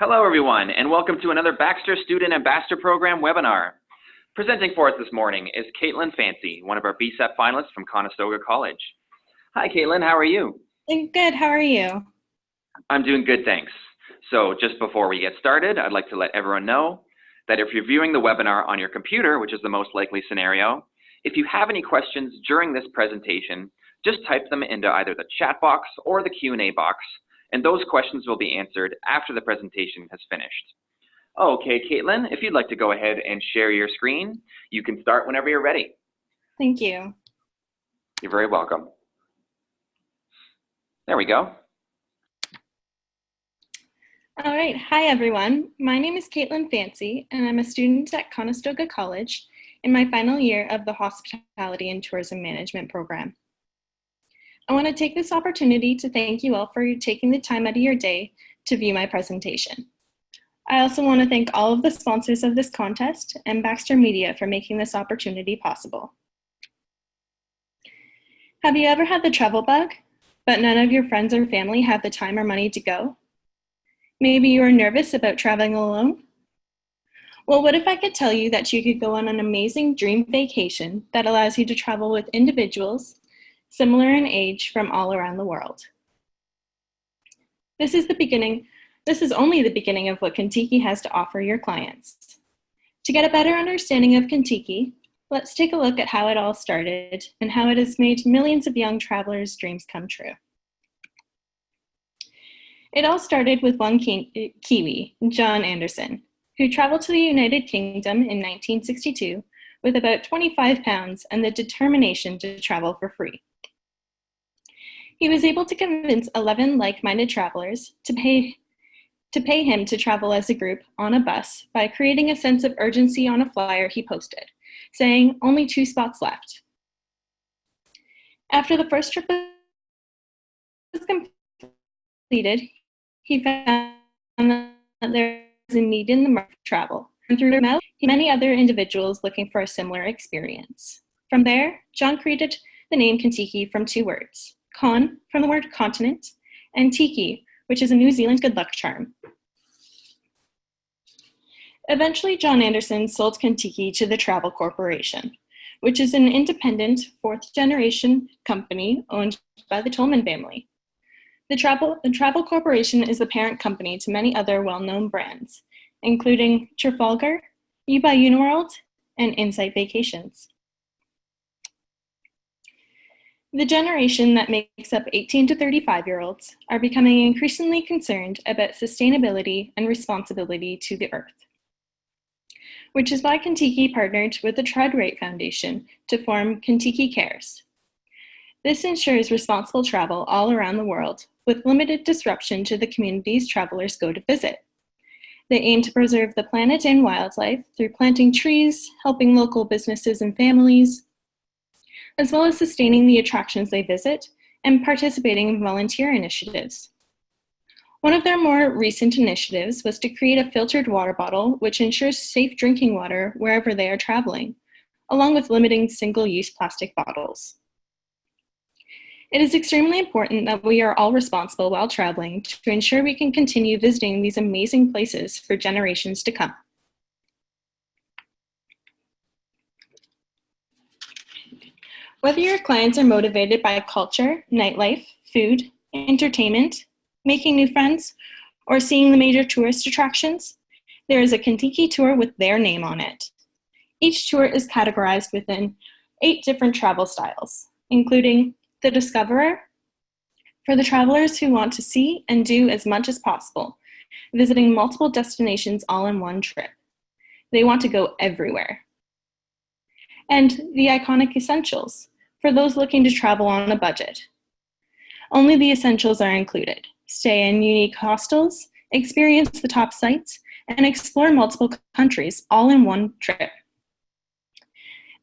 Hello, everyone, and welcome to another Baxter Student Ambassador Program webinar. Presenting for us this morning is Katelyn Fancy, one of our BSAP finalists from Conestoga College. Hi, Katelyn, how are you? I'm good, how are you? I'm doing good, thanks. So just before we get started, I'd like to let everyone know that if you're viewing the webinar on your computer, which is the most likely scenario, if you have any questions during this presentation, just type them into either the chat box or the Q&A box, and those questions will be answered after the presentation has finished. Okay, Katelyn, if you'd like to go ahead and share your screen, you can start whenever you're ready. Thank you. You're very welcome. There we go. All right, hi everyone. My name is Katelyn Fancy, and I'm a student at Conestoga College in my final year of the Hospitality and Tourism Management program. I want to take this opportunity to thank you all for taking the time out of your day to view my presentation. I also want to thank all of the sponsors of this contest and Baxter Media for making this opportunity possible. Have you ever had the travel bug, but none of your friends or family have the time or money to go? Maybe you are nervous about traveling alone? Well, what if I could tell you that you could go on an amazing dream vacation that allows you to travel with individuals similar in age from all around the world? This is only the beginning of what Contiki has to offer your clients. To get a better understanding of Contiki, let's take a look at how it all started and how it has made millions of young travelers' dreams come true. It all started with one Kiwi, John Anderson, who traveled to the United Kingdom in 1962 with about 25 pounds and the determination to travel for free. He was able to convince 11 like-minded travelers to pay him to travel as a group on a bus by creating a sense of urgency on a flyer he posted, saying only 2 spots left. After the first trip was completed, he found that there was a need in the market for travel, and through him out, many other individuals looking for a similar experience. From there, John created the name Contiki from 2 words, con from the word continent, and tiki, which is a New Zealand good luck charm. Eventually, John Anderson sold Contiki to the Travel Corporation, which is an independent 4th-generation company owned by the Tolman family. The Travel Corporation is the parent company to many other well-known brands, including Trafalgar, You by Uniworld, and Insight Vacations. The generation that makes up 18 to 35-year-olds are becoming increasingly concerned about sustainability and responsibility to the earth, which is why Contiki partnered with the Tread-Right Foundation to form Contiki Cares. This ensures responsible travel all around the world with limited disruption to the communities travelers go to visit. They aim to preserve the planet and wildlife through planting trees, helping local businesses and families, as well as sustaining the attractions they visit and participating in volunteer initiatives. One of their more recent initiatives was to create a filtered water bottle which ensures safe drinking water wherever they are traveling, along with limiting single-use plastic bottles. It is extremely important that we are all responsible while traveling to ensure we can continue visiting these amazing places for generations to come. Whether your clients are motivated by culture, nightlife, food, entertainment, making new friends, or seeing the major tourist attractions, there is a Contiki tour with their name on it. Each tour is categorized within 8 different travel styles, including the Discoverer, for the travelers who want to see and do as much as possible, visiting multiple destinations all in one trip. They want to go everywhere. And the Iconic Essentials, for those looking to travel on a budget. Only the essentials are included. Stay in unique hostels, experience the top sites, and explore multiple countries all in one trip.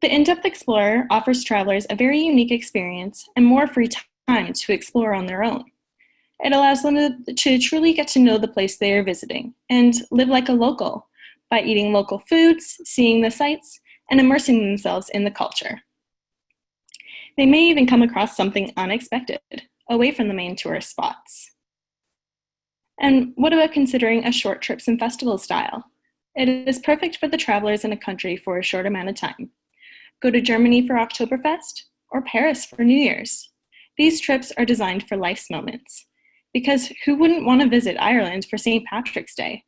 The In-Depth Explorer offers travelers a very unique experience and more free time to explore on their own. It allows them to truly get to know the place they are visiting and live like a local by eating local foods, seeing the sights, and immersing themselves in the culture. They may even come across something unexpected, away from the main tourist spots. And what about considering a short trips and festival style? It is perfect for the travelers in a country for a short amount of time. Go to Germany for Oktoberfest or Paris for New Year's. These trips are designed for life's moments, because who wouldn't want to visit Ireland for St. Patrick's Day?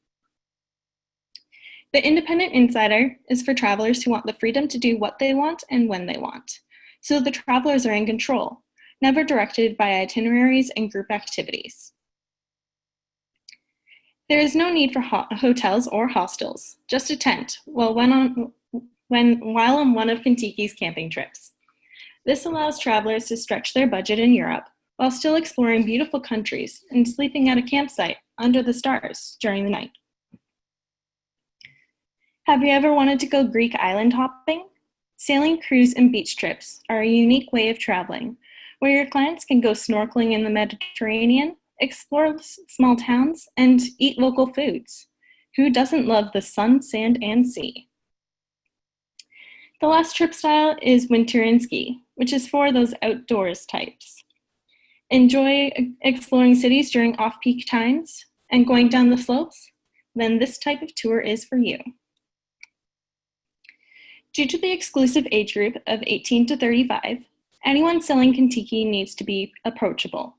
The Independent Insider is for travelers who want the freedom to do what they want and when they want, so the travelers are in control, never directed by itineraries and group activities. There is no need for hotels or hostels, just a tent while on one of Kentucky's camping trips. This allows travelers to stretch their budget in Europe while still exploring beautiful countries and sleeping at a campsite under the stars during the night. Have you ever wanted to go Greek island hopping? Sailing, cruise, and beach trips are a unique way of traveling, where your clients can go snorkeling in the Mediterranean, explore small towns, and eat local foods. Who doesn't love the sun, sand, and sea? The last trip style is winter and ski, which is for those outdoors types. Enjoy exploring cities during off-peak times and going down the slopes? Then this type of tour is for you. Due to the exclusive age group of 18 to 35, anyone selling Kentucky needs to be approachable.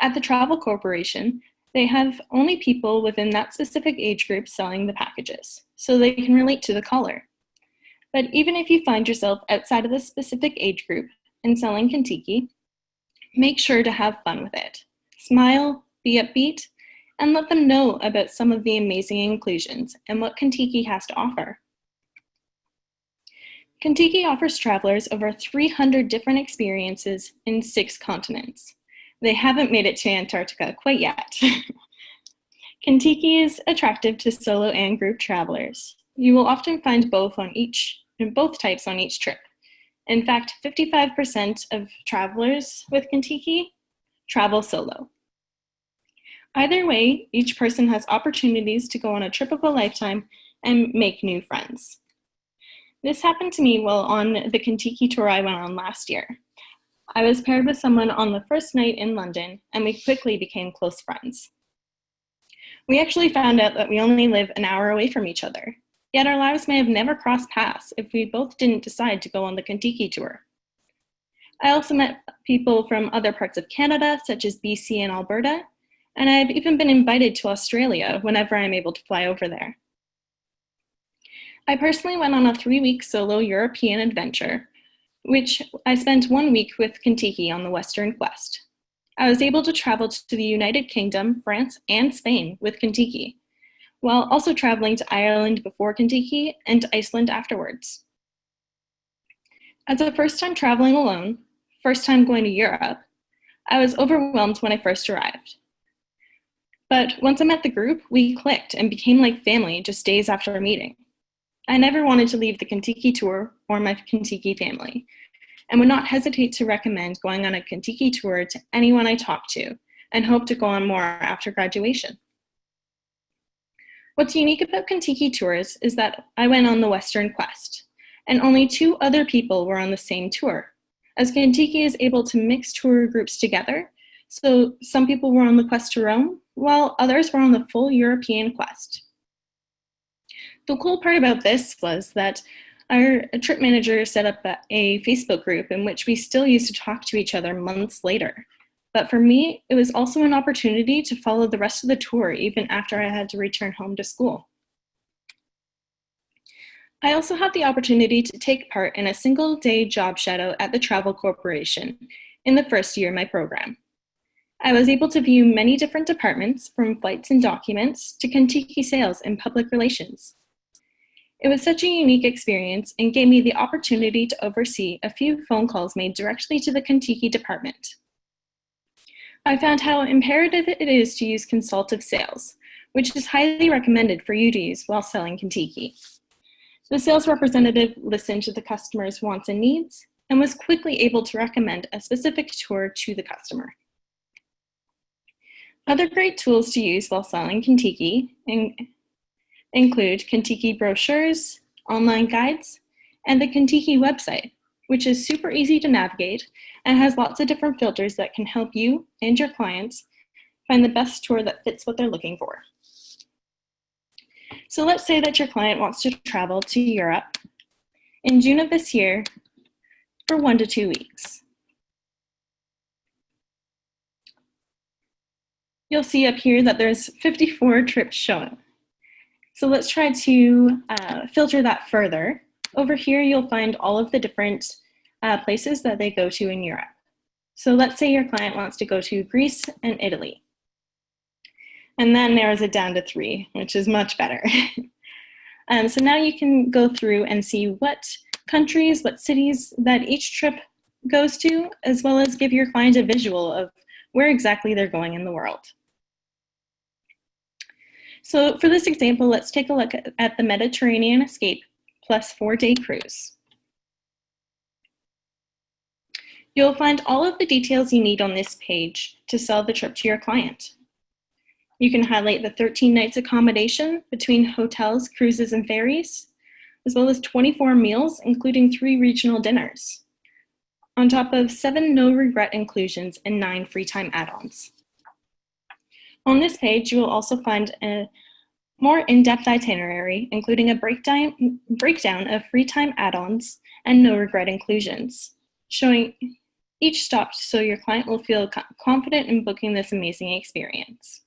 At the Travel Corporation, they have only people within that specific age group selling the packages, so they can relate to the caller. But even if you find yourself outside of the specific age group and selling Kentucky, make sure to have fun with it. Smile, be upbeat, and let them know about some of the amazing inclusions and what Kentucky has to offer. Kentucky offers travelers over 300 different experiences in 6 continents. They haven't made it to Antarctica quite yet. Kentucky is attractive to solo and group travelers. You will often find both types on each trip. In fact, 55% of travelers with Kentucky travel solo. Either way, each person has opportunities to go on a trip of a lifetime and make new friends. This happened to me while on the Kentucky tour I went on last year. I was paired with someone on the first night in London, and we quickly became close friends. We actually found out that we only live an hour away from each other, yet our lives may have never crossed paths if we both didn't decide to go on the Kentucky tour. I also met people from other parts of Canada, such as BC and Alberta, and I've even been invited to Australia whenever I'm able to fly over there. I personally went on a 3-week solo European adventure, which I spent 1 week with Kentucky on the Western Quest. I was able to travel to the United Kingdom, France, and Spain with Kentucky, while also traveling to Ireland before Kentucky and Iceland afterwards. As a first-time traveling alone, first time going to Europe, I was overwhelmed when I first arrived. But once I met the group, we clicked and became like family just days after meeting. I never wanted to leave the Kentucky tour or my Kentucky family, and would not hesitate to recommend going on a Kentucky tour to anyone I talk to, and hope to go on more after graduation. What's unique about Kentucky tours is that I went on the Western Quest, and only 2 other people were on the same tour, as Kentucky is able to mix tour groups together, so some people were on the quest to Rome, while others were on the full European quest. The cool part about this was that our trip manager set up a Facebook group in which we still used to talk to each other months later. But for me, it was also an opportunity to follow the rest of the tour even after I had to return home to school. I also had the opportunity to take part in a single-day job shadow at the Travel Corporation in the first year of my program. I was able to view many different departments, from flights and documents to Kentucky sales and public relations. It was such a unique experience and gave me the opportunity to oversee a few phone calls made directly to the Kentucky department. I found how imperative it is to use consultative sales, which is highly recommended for you to use while selling Kentucky. The sales representative listened to the customer's wants and needs and was quickly able to recommend a specific tour to the customer. Other great tools to use while selling Kentucky include Kentucky brochures, online guides, and the Kentucky website, which is super easy to navigate and has lots of different filters that can help you and your clients find the best tour that fits what they're looking for. So let's say that your client wants to travel to Europe in June of this year for 1 to 2 weeks. You'll see up here that there's 54 trips shown. So let's try to filter that further. Over here, you'll find all of the different places that they go to in Europe. So let's say your client wants to go to Greece and Italy. And that narrows it down to 3, which is much better. So now you can go through and see what countries, what cities that each trip goes to, as well as give your client a visual of where exactly they're going in the world. So for this example, let's take a look at the Mediterranean Escape plus 4-day cruise. You'll find all of the details you need on this page to sell the trip to your client. You can highlight the 13 nights accommodation between hotels, cruises, and ferries, as well as 24 meals, including 3 regional dinners, on top of 7 no-regret inclusions and 9 free time add-ons. On this page, you will also find a more in-depth itinerary, including a breakdown of free time add-ons and no-regret inclusions, showing each stop so your client will feel confident in booking this amazing experience.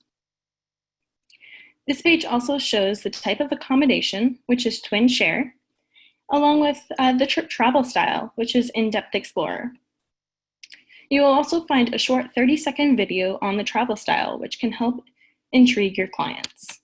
This page also shows the type of accommodation, which is Twin Share, along with the trip travel style, which is In-Depth Explorer. You will also find a short 30-second video on the travel style, which can help intrigue your clients.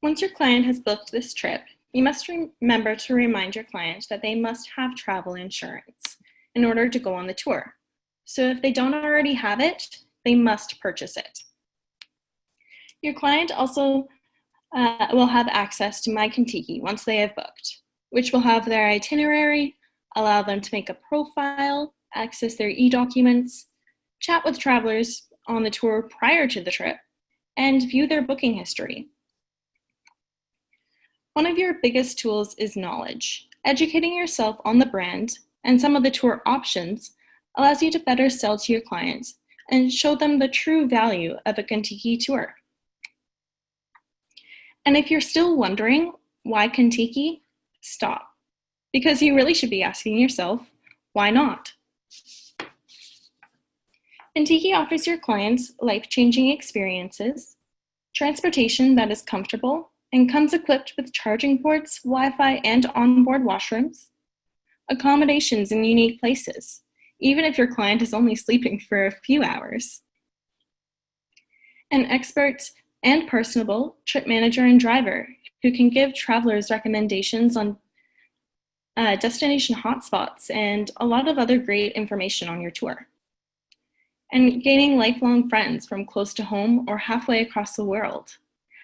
Once your client has booked this trip, you must remember to remind your client that they must have travel insurance in order to go on the tour. So if they don't already have it, they must purchase it. Your client also will have access to My Contiki once they have booked, which will have their itinerary, allow them to make a profile, access their e-documents, chat with travelers on the tour prior to the trip, and view their booking history. One of your biggest tools is knowledge. Educating yourself on the brand and some of the tour options allows you to better sell to your clients and show them the true value of a Contiki tour. And if you're still wondering why Contiki, stop, because you really should be asking yourself, why not? Contiki offers your clients life-changing experiences, transportation that is comfortable, and comes equipped with charging ports, Wi-Fi, and onboard washrooms, accommodations in unique places, even if your client is only sleeping for a few hours, an expert and personable trip manager and driver who can give travelers recommendations on destination hotspots and a lot of other great information on your tour, and gaining lifelong friends from close to home or halfway across the world,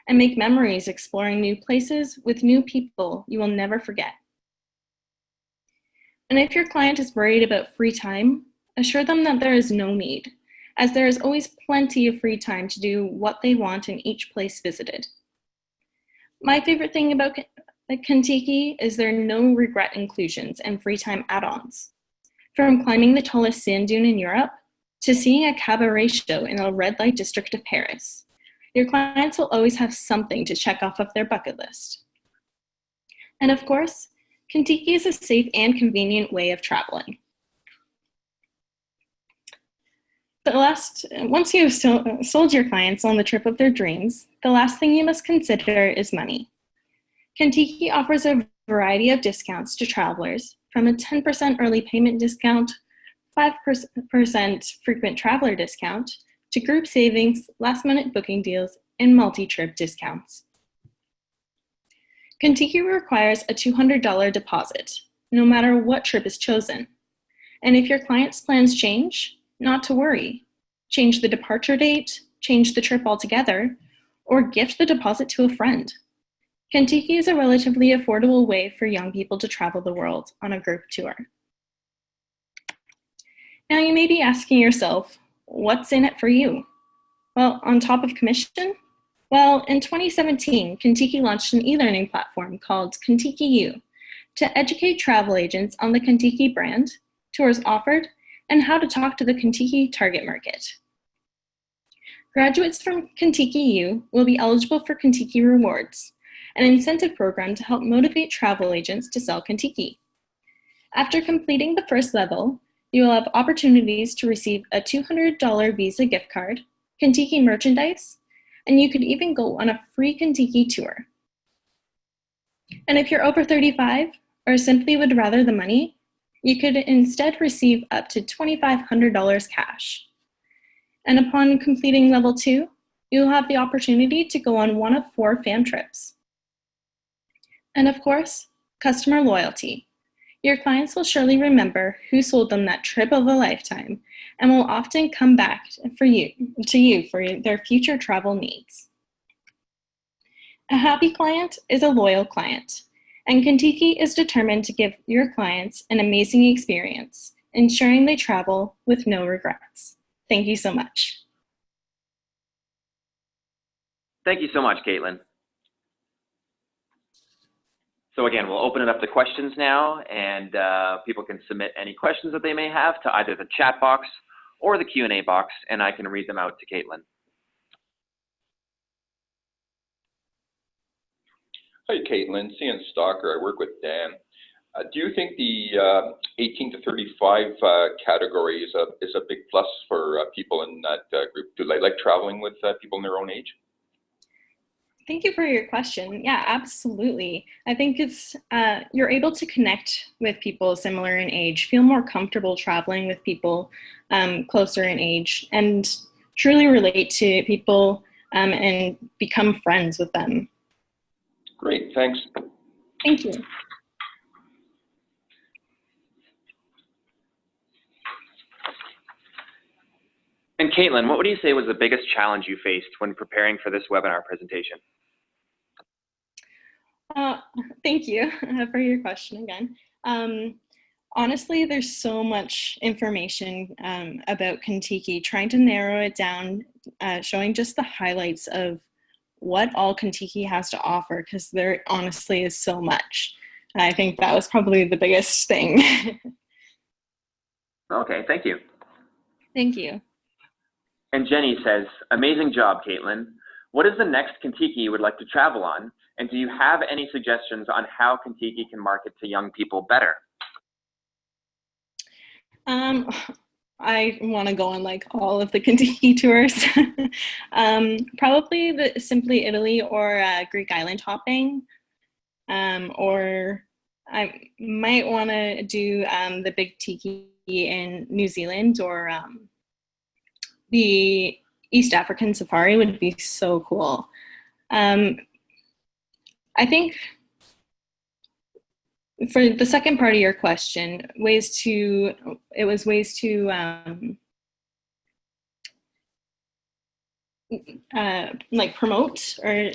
and make memories exploring new places with new people you will never forget. And if your client is worried about free time, assure them that there is no need, as there is always plenty of free time to do what they want in each place visited. My favorite thing about Contiki is their no-regret inclusions and free time add-ons. From climbing the tallest sand dune in Europe to seeing a cabaret show in a red light district of Paris, your clients will always have something to check off of their bucket list. And of course, Contiki is a safe and convenient way of traveling. Once you've sold your clients on the trip of their dreams, the last thing you must consider is money. Contiki offers a variety of discounts to travelers, from a 10% early payment discount, 5% frequent traveler discount, to group savings, last-minute booking deals, and multi-trip discounts. Contiki requires a $200 deposit, no matter what trip is chosen. And if your client's plans change, not to worry. change the departure date, change the trip altogether, or gift the deposit to a friend. Kentucky is a relatively affordable way for young people to travel the world on a group tour. Now you may be asking yourself, what's in it for you? Well, on top of commission, well, in 2017, Kentucky launched an e-learning platform called Kentucky U to educate travel agents on the Kentucky brand, tours offered, and how to talk to the Kentucky target market. Graduates from Kentucky U will be eligible for Kentucky Rewards, an incentive program to help motivate travel agents to sell Kentucky. After completing the first level, you will have opportunities to receive a $200 Visa gift card, Kentucky merchandise, and you could even go on a free Kentucky tour. And if you're over 35 or simply would rather the money, you could instead receive up to $2,500 cash. And upon completing level 2, you'll have the opportunity to go on one of 4 fam trips. And of course, customer loyalty. Your clients will surely remember who sold them that trip of a lifetime and will often come back to you for their future travel needs. A happy client is a loyal client, and Kentucky is determined to give your clients an amazing experience, ensuring they travel with no regrets. Thank you so much. Thank you so much, Katelyn. So again, we'll open it up to questions now, and people can submit any questions that they may have to either the chat box or the Q&A box, and I can read them out to Katelyn. Hi, Katelyn. CN Stalker. I work with Dan. Do you think the 18 to 35 category is a big plus for people in that group? Do they like traveling with people in their own age? Thank you for your question. Yeah, absolutely. I think it's you're able to connect with people similar in age, feel more comfortable traveling with people closer in age, and truly relate to people and become friends with them. Great, thanks. Thank you. And Katelyn, what would you say was the biggest challenge you faced when preparing for this webinar presentation? Thank you for your question again. Honestly, there's so much information about Kentucky, trying to narrow it down, showing just the highlights of what all Kentucky has to offer, because there honestly is so much. I think that was probably the biggest thing. Okay, thank you. Thank you. And Jenny says, amazing job, Katelyn. What is the next Kentucky you would like to travel on? And do you have any suggestions on how Kentucky can market to young people better? I want to go on like all of the Kentucky tours. Probably simply Italy or Greek island hopping. Or I might want to do the Big Tiki in New Zealand, or the East African safari would be so cool. I think for the second part of your question, ways to like promote, or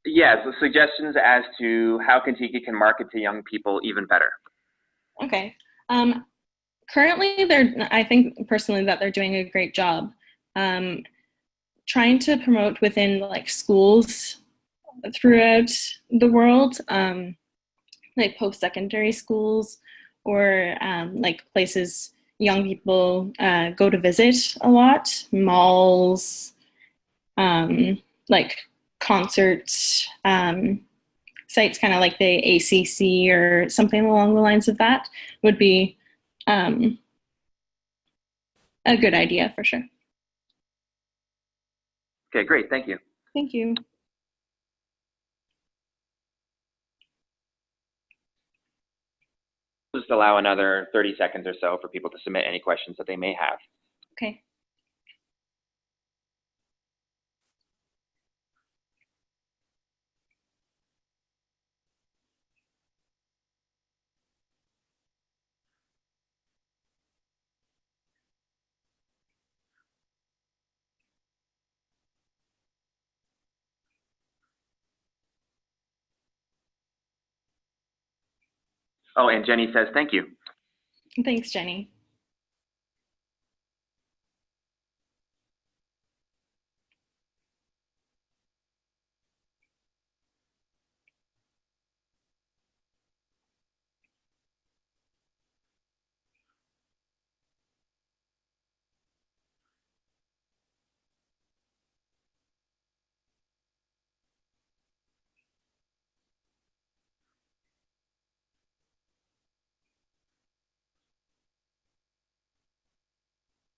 yeah, so suggestions as to how Kentucky can market to young people even better. Okay. Currently, I think personally that they're doing a great job trying to promote within like schools throughout the world, like post-secondary schools, or like places young people go to visit a lot, malls, like concerts, sites kind of like the ACC or something along the lines of that would be a good idea for sure. Okay, great, thank you. Thank you. Just allow another 30 seconds or so for people to submit any questions that they may have. Okay. Oh, and Jenny says thank you. Thanks, Jenny.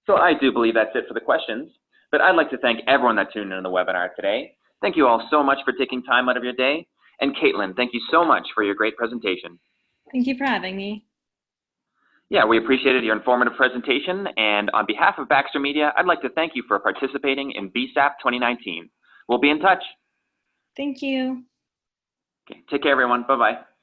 So I do believe that's it for the questions, but I'd like to thank everyone that tuned in the webinar today. Thank you all so much for taking time out of your day. And Katelyn, thank you so much for your great presentation. Thank you for having me. Yeah, we appreciated your informative presentation, and on behalf of Baxter Media, I'd like to thank you for participating in BSAP 2019. We'll be in touch. Thank you. Okay, take care, everyone. Bye-bye.